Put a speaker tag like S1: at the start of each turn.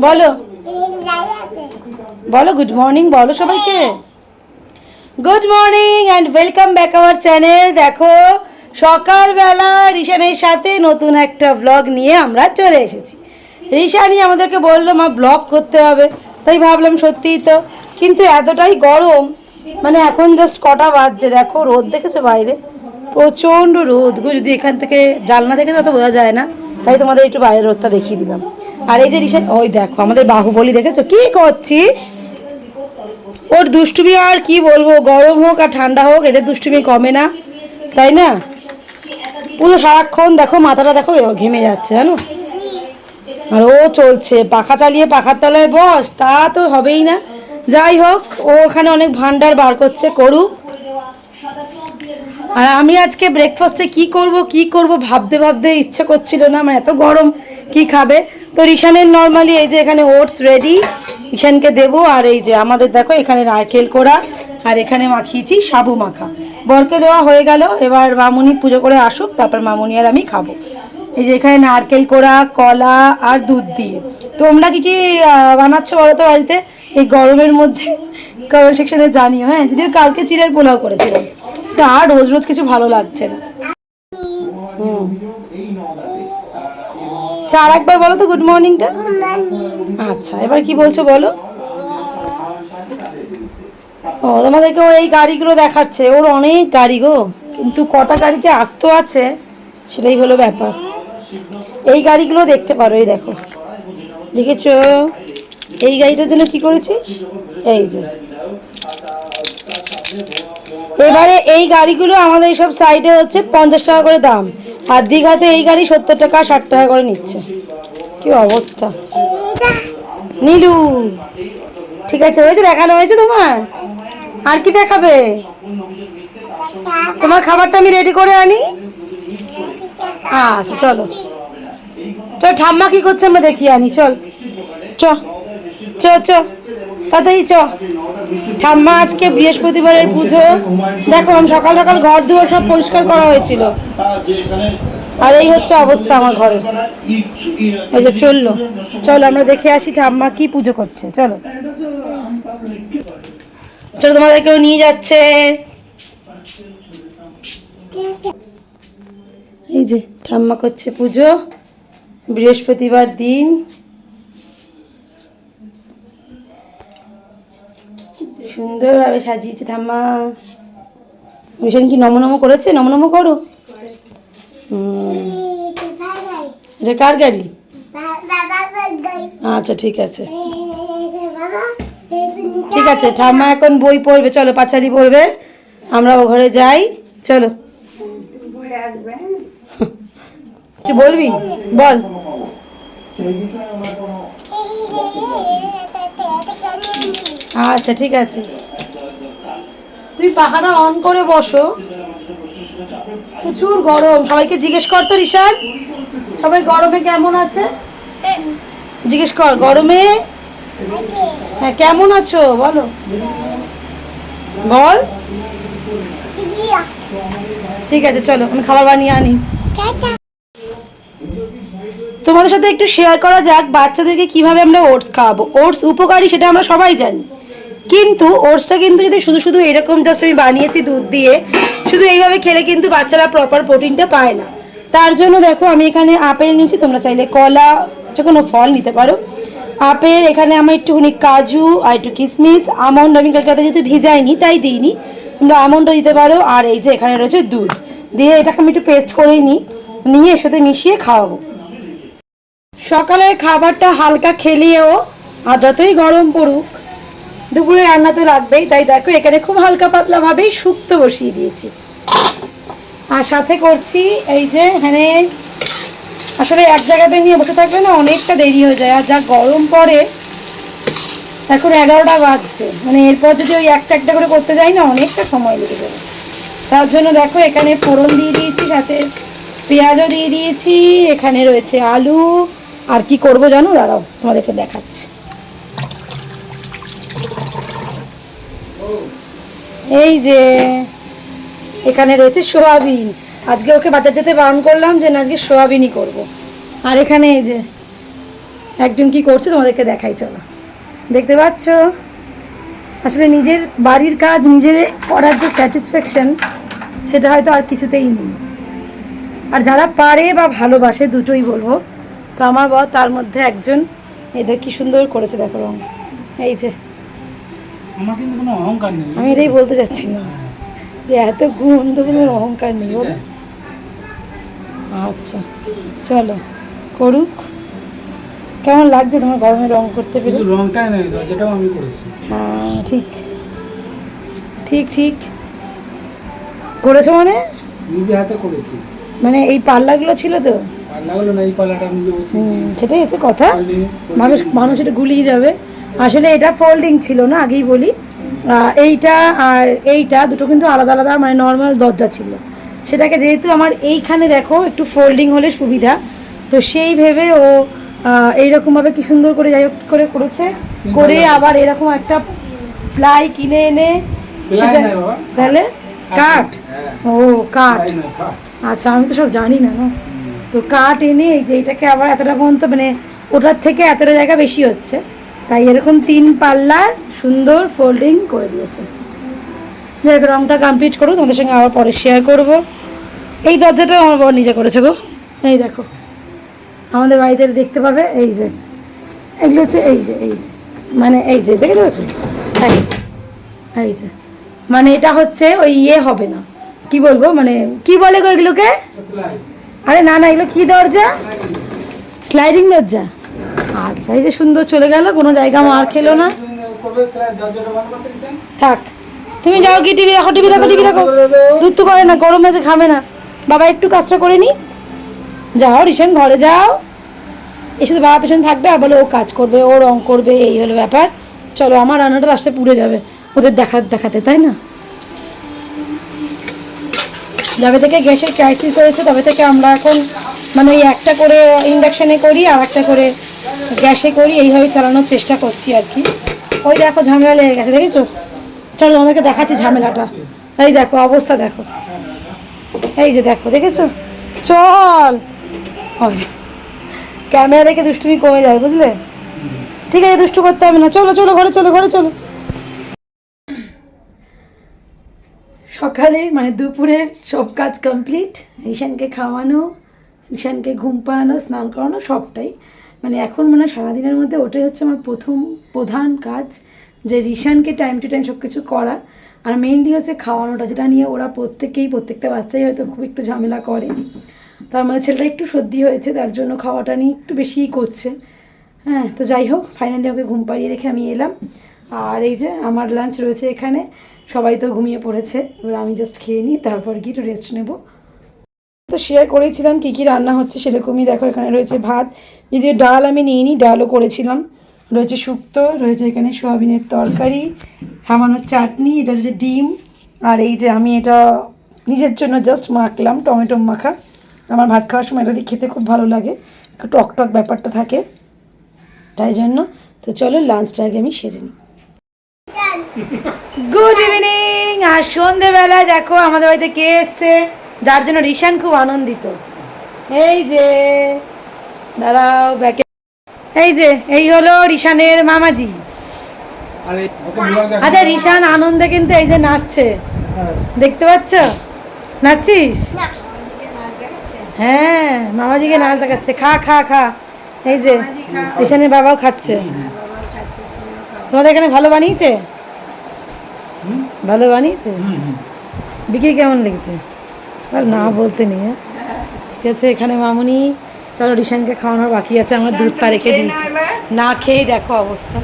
S1: বলো বলো good morning বলো সবাইকে। Good morning and welcome back our channel. দেখো সকালবেলা রিশানের সাথে নতুন একটা ব্লগ নিয়ে আমরা চলে এসেছি। রিশানি আমাদেরকে বললো মা ব্লগ করতে হবে, তাই ভাবলাম সত্যিই তো, কিন্তু এতটাই গরম, মানে এখন জাস্ট কটা বাজছে দেখো, রোদ দেখেছো বাইরে, প্রচণ্ড রোদ গো, যদি এখান থেকে জানলা থেকে তত বোঝা যায় না, তাই তোমাদের একটু বাইরের রোদটা দেখিয়ে দিলাম। আর এই যে রিশান, ওই দেখো আমাদের বাহুবলী দেখেছো, কি করছিস? ওর দুষ্টুমি আর কি বলবো, গরম হোক আর ঠান্ডা হোক এদের দুষ্টুমি কমে না, তাই না? পুরো সারাক্ষণ দেখো মাথাটা দেখো ঘেমে যাচ্ছে জানো, আর ও চলছে পাখা চালিয়ে পাখার তলায় বস, তা তো হবেই না। যাই হোক, ও ওখানে অনেক ভান্ডার বার করছে, করুক। আর আমি আজকে ব্রেকফাস্টে কি করব ভাবতে ভাবতে ইচ্ছে করছিল না, মানে এত গরম কি খাবে। তো রিশানের নর্মালি এই যে এখানে ওটস রেডি, রিশানকে দেবো। আর এই যে আমাদের দেখো এখানে নারকেল কোড়া, আর এখানে মাখিয়েছি সাবু মাখা, বরকে দেওয়া হয়ে গেল। এবার মামুনি পুজো করে আসুক, তারপর মামুনি আর আমি খাবো। এই যে এখানে নারকেল কোড়া, কলা আর দুধ দিয়ে। তোমরা কি কি বানাচ্ছো বলো তো বাড়িতে এই গরমের মধ্যে? কমেন্ট সেকশনে জানিও। হ্যাঁ, যদিও কালকে চিড়ের পোলাও করেছিলাম, তো আর রোজ রোজ কিছু ভালো লাগছে না। চার একবার বলো তো গুড মর্নিংটা। আচ্ছা, এবার কি বলছো বলো। ও তোমাদেরকে এই গাড়িগুলো দেখাচ্ছে, ওর অনেক গাড়ি গো, কিন্তু কটা গাড়ি যে আসতো আছে সেটাই হলো ব্যাপার। এই গাড়িগুলো দেখতে পারো, এই দেখো, দেখেছো এই গাড়িটার জন্য কি করেছিস, এই যে এবারে এই গাড়িগুলো আমাদের সব সাইডে হচ্ছে 50 টাকা করে দাম, আর দীঘাতে এই গাড়ি 70 টাকা 60 টাকা করে নিচ্ছে। কি অবস্থা নীলু। ঠিক আছে, হয়েছে, দেখানো হয়েছে তোমার, আর কি দেখাবে? তোমার খাবারটা আমি রেডি করে আনি। আচ্ছা চলো, তো ঠাম্মা কি করছে আমরা দেখিয়ে আনি, চল চ চ চ তাড়াতাড়ি চ। ঠাম্মা আজকে বৃহস্পতিবারের পুজো, দেখো আমি সকাল সকাল ঘর দুয়ার সব পরিষ্কার করা হয়েছিল, আর এই হচ্ছে অবস্থা আমার ঘরে। এই যে চললো, চলো আমরা দেখে আসি ঠাম্মা কি পুজো করছে, চলো চলো, তোমাদেরকেও নিয়ে যাচ্ছে। এই যে ঠাম্মা করছে পুজো, বৃহস্পতিবার দিন। সুন্দরভাবে সাজিয়েছে ঠাম্মা। ভীষণ কি নমনম করেছে, নমনম করো। এটা কার গাড়ি? আচ্ছা ঠিক আছে, ঠিক আছে, ঠাম্মা এখন বই পড়বে, চলো পাঁচালি পড়বে, আমরা ও ঘরে যাই, চলো। বলবি বল। আচ্ছা ঠিক আছে, তুই পাখাটা অন করে বসো, প্রচুর গরম। সবাইকে জিজ্ঞেস কর তো রিশান, সবাই গরমে কেমন আছে জিজ্ঞেস কর, গরমে হ্যাঁ কেমন আছো বলো, বল। ঠিক আছে চলো, আমি খাবার বানিয়ে আনি। তোমাদের সাথে একটু শেয়ার করা যাক বাচ্চাদেরকে কিভাবে আমরা ওটস খাওয়াবো। ওটস উপকারী সেটা আমরা সবাই জানি, কিন্তু ওটসটা কিন্তু যদি শুধু শুধু এরকম জাস্ট আমি বানিয়েছি দুধ দিয়ে, শুধু এইভাবে খেলে কিন্তু বাচ্চারা প্রপার প্রোটিনটা পায় না। তার জন্য দেখো আমি এখানে আপেল নিচ্ছি, তোমরা চাইলে কলা যে কোনো ফল নিতে পারো। আপেল, এখানে আমি একটুখানি কাজু আর একটু কিশমিশ, আমন্ড আমি কালকে যেহেতু ভিজাইনি তাই দিইনি, তোমরা আমন্ডও দিতে পারো। আর এই যে এখানে রয়েছে দুধ, দিয়ে এটাকে আমি একটু পেস্ট করে নিয়ে এর সাথে মিশিয়ে খাওয়াবো। সকালের খাবারটা হালকা খেলিয়েও, আর যতই গরম পড়ুক দুপুরে রান্না তো লাগবেই, তাই দেখো এখানে খুব হালকা পাতলা ভাবেই শুক্তো বসিয়ে দিয়েছি। আর সাথে করছি এই যে এখানে, আসলে এক জায়গাতে নিয়ে বসে থাকলে না অনেকটা দেরি হয়ে যায়, আর যা গরম পড়ে, এখন 11টা বাজছে, মানে এরপর যদি ওই একটা একটা করে করতে যাই না অনেকটা সময় লেগে যাবে। তার জন্য দেখো এখানে ফোড়ন দিয়ে দিয়েছি, সাথে পেঁয়াজও দিয়ে দিয়েছি, এখানে রয়েছে আলু, আর কি করব জানো, দাঁড়াও তোমাদেরকে দেখাচ্ছি। এই যে এখানে রয়েছে সোয়াবিন, আজকে ওকে বাজার যেতে বারণ করলাম যে না আজকে সোয়াবিনই করবো। আর এখানে এই যে একজন কি করছে তোমাদেরকে দেখাই, চলো। দেখতে পাচ্ছ, আসলে নিজের বাড়ির কাজ নিজের করার যে স্যাটিসফ্যাকশন, সেটা হয়তো আর কিছুতেই নেই। আর যারা পারে বা ভালোবাসে, দুটোই বলবো, তো আমার বর তার মধ্যে একজন। এদের কি সুন্দর করেছে দেখো রং, এই যে।
S2: আমার কিন্তু কোনো অহংকার নেই।
S1: আমি এটাই বলতে চাচ্ছিলাম যে এত গুণ তো কোনো অহংকার নেই, বলো। আচ্ছা চলো করুক। কেমন লাগছে তোমার গরমে রং করতে পেরে?
S2: শুধু রংটাই নয়, দরজাটাও আমি করেছি।
S1: হ্যাঁ ঠিক ঠিক ঠিক করেছো, মানে
S2: নিজে হাতে করেছি।
S1: মানে এই পাল্লাগুলো ছিল তো?
S2: পাল্লাগুলো না, এই পাল্লাটা নিজে বসেছি।
S1: সেটাই হচ্ছে কথা। মানুষ এটা গুলিয়ে যাবে। আসলে এটা ফোল্ডিং ছিল না, আগেই বলি। এইটা আর এইটা দুটো কিন্তু আলাদা আলাদা, মানে নর্মাল দরজা ছিল। সেটাকে যেহেতু আমার এইখানে দেখো একটু ফোল্ডিং হলে সুবিধা, তো সেই ভেবে ও এইরকমভাবে কি সুন্দর করে, যাই হোক কী করে করেছে, করে আবার এরকম একটা প্লাই কিনে এনে সেটা, তাহলে কাঠ, ও কাঠ, আচ্ছা আমি তো সব জানি না না। তো কাঠ এনে এই যে এটাকে আবার এতটা পর্যন্ত, মানে ওটার থেকে এতটা জায়গা বেশি হচ্ছে, তাই এরকম 3 পাল্লার সুন্দর ফোল্ডিং করে দিয়েছে। রংটা কমপ্লিট করো, তোমাদের সঙ্গে আবার পরে শেয়ার করবো। এই দরজাটাও আমার বর নিজে করেছে গো, এই দেখো আমাদের বাড়িতে দেখতে পাবে। এই যে এগুলো হচ্ছে, এই যে মানে এই যে দেখে পেয়েছো, এই যে মানে এটা হচ্ছে ওই ইয়ে হবে না, কি বলবো, মানে কি বলে গো এগুলোকে? আরে না না, এগুলো কি দরজা? স্লাইডিং দরজা। আচ্ছা, এই যে সুন্দর চলে গেল, কোনো জায়গা মার খেলো না। থাক, তুমি যাও কি টিভি দেখো, টিভি দেখো। দুধ তো করে না, গরম আছে, খাবে না। বাবা একটু কাজটা করে নি, যাও রিসেন ঘরে যাও। এসে তো বাবা পেছনে থাকবে আর বলে ও কাজ করবে, ও রং করবে, এই হলো ব্যাপার। চলো, আমার রান্নাটা লাস্টে পুড়ে যাবে ওদের দেখাতে, তাই না? যবে থেকে গ্যাসের ক্রাইসিস হয়েছে তবে থেকে আমরা এখন মানে ওই একটা করে ইন্ডাকশানে করি আর একটা করে গ্যাসে করি, এইভাবে চালানোর চেষ্টা করছি আর কি। ওই দেখো ঝামেলা লেগে গেছে, দেখেছো? চলো তোমাদেরকে দেখাচ্ছি ঝামেলাটা। এই দেখো অবস্থা দেখো, এই যে দেখো, দেখেছো? চল, ক্যামেরা দেখে দুষ্টুমি কমে যায়, বুঝলে? ঠিক আছে, দুষ্টু করতে হবে না, চলো ঘরে চলো। সকালে মানে দুপুরের সব কাজ কমপ্লিট, রিশানকে খাওয়ানো, রিশানকে ঘুম পাড়ানো, স্নান করানো, সবটাই মানে এখন মানে সারাদিনের মধ্যে ওটাই হচ্ছে আমার প্রধান কাজ, যে রিশানকে টাইম টু টাইম সব কিছু করা। আর মেইনলি হচ্ছে খাওয়ানোটা, যেটা নিয়ে ওরা প্রত্যেকটা বাচ্চাই হয়তো খুব একটু ঝামেলা করে। তার মধ্যে ছেলেটা একটু সর্দি হয়েছে, তার জন্য খাওয়াটা নিয়ে একটু বেশিই করছে। হ্যাঁ, তো যাই হোক, ফাইনালি ওকে ঘুম পাড়িয়ে রেখে আমি এলাম। আর এই যে আমার লাঞ্চ রয়েছে এখানে, সবাই তো ঘুমিয়ে পড়েছে, এবার আমি জাস্ট খেয়ে নিই, তারপর গিয়ে একটু রেস্ট নেব। তো শেয়ার করেছিলাম কী কী রান্না হচ্ছে, সেরকমই দেখো এখানে রয়েছে ভাত, যদিও ডাল আমি নিইনি, ডালও করেছিলাম, রয়েছে শুক্তো, রয়েছে এখানে সোয়াবিনের তরকারি, সামান্য চাটনি, এটা রয়েছে ডিম, আর এই যে আমি এটা নিজের জন্য জাস্ট মাখলাম, টমেটো মাখা। আমার ভাত খাওয়ার সময় এটা দিয়ে খেতে খুব ভালো লাগে, একটু টক ব্যাপারটা থাকে, তাই জন্য। তো চলো লাঞ্চটা আগে আমি সেরে নিই। Good evening. আর সন্ধেবেলায় দেখো আমাদের বাড়িতে কে এসছে, যার জন্য রিশান খুব আনন্দিত। এই যে দাঁড়াও ব্যাকে, এই যে এই হলো রিশানের মামাজি। আচ্ছা, রিশান আনন্দে কিন্তু এই যে নাচছে, দেখতে পাচ্ছ? নাচছিস? হ্যাঁ, মামাজিকে নাচ দেখাচ্ছে। খা। এই যে রিশানের বাবাও খাচ্ছে। তোমাদের এখানে ভালো বানিয়েছে? ভালো বানিয়েছে? বিক্রি কেমন লেগেছে? না বলতে নেই, হ্যাঁ ঠিক আছে। এখানে মামুনি, চলো রিশানকে খাওয়ানোর বাকি আছে, আমার দুধটা রেখে দিয়েছি, না খেয়েই দেখো অবস্থা।